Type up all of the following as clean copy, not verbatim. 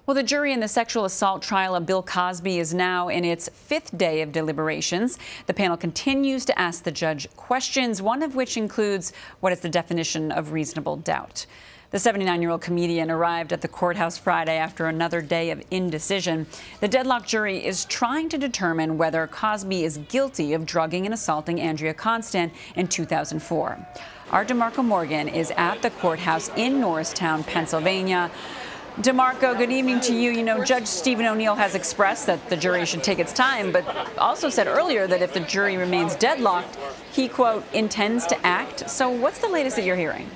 Well, the jury in the sexual assault trial of Bill Cosby is now in its 5th day of deliberations. The panel continues to ask the judge questions, one of which includes what is the definition of reasonable doubt. The 79-year-old comedian arrived at the courthouse Friday after another day of indecision. The deadlocked jury is trying to determine whether Cosby is guilty of drugging and assaulting Andrea Constand in 2004. Our DeMarco Morgan is at the courthouse in Norristown, Pennsylvania. DeMarco, good evening to you. You know, Judge Stephen O'Neill has expressed that the jury should take its time, but also said earlier that if the jury remains deadlocked, he, quote, intends to act. So what's the latest that you're hearing?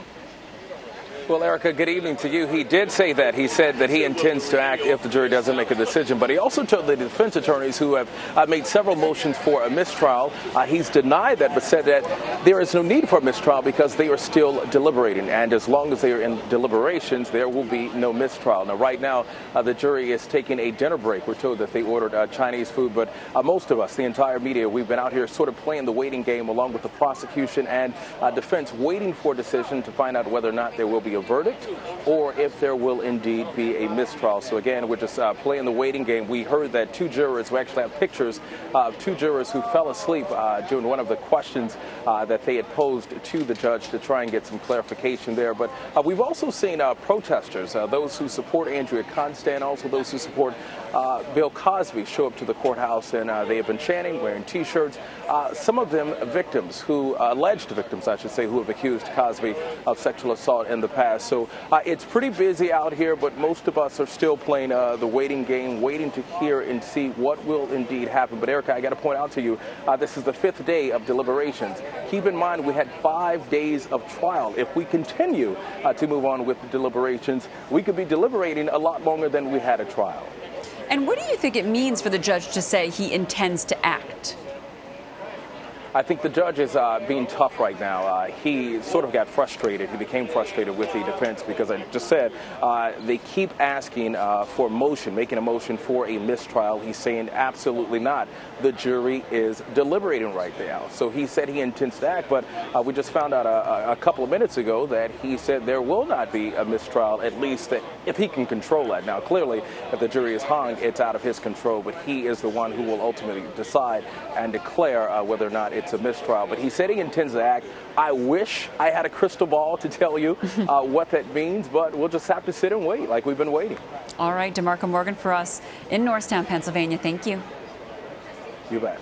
Well, Erica, good evening to you. He did say that. He said that he intends to act if the jury doesn't make a decision. But he also told the defense attorneys who have made several motions for a mistrial, he's denied that, but said that there is no need for a mistrial because they are still deliberating. And as long as they are in deliberations, there will be no mistrial. Now, right now, the jury is taking a dinner break. We're told that they ordered Chinese food. But most of us, the entire media, we've been out here sort of playing the waiting game along with the prosecution and defense, waiting for a decision to find out whether or not there will be a verdict or if there will indeed be a mistrial. So again, we're just playing the waiting game. We heard that two jurors, we actually have pictures of two jurors who fell asleep during one of the questions that they had posed to the judge to try and get some clarification there. But we've also seen protesters, those who support Andrea Constand, also those who support Bill Cosby, show up to the courthouse, and they have been chanting, wearing T-shirts. Some of them victims, who alleged victims, I should say, who have accused Cosby of sexual assault in the past. So it's pretty busy out here, but most of us are still playing the waiting game, waiting to hear and see what will indeed happen. But Erica, I got to point out to you, this is the 5th day of deliberations. Keep in mind, we had 5 days of trial. If we continue to move on with the deliberations, we could be deliberating a lot longer than we had a trial. And what do you think it means for the judge to say he intends to act? I think the judge is being tough right now. He sort of got frustrated. He became frustrated with the defense because I just said they keep asking for a motion, making a motion for a mistrial. He's saying absolutely not. The jury is deliberating right now. So he said he intends to act, but we just found out a couple of minutes ago that he said there will not be a mistrial, at least that if he can control that. Now, clearly, if the jury is hung, it's out of his control, but he is the one who will ultimately decide and declare whether or not it's a mistrial. But he said he intends to act. I wish I had a crystal ball to tell you what that means, but we'll just have to sit and wait like we've been waiting. All right, DeMarco Morgan for us in Norristown, Pennsylvania. Thank you. You bet.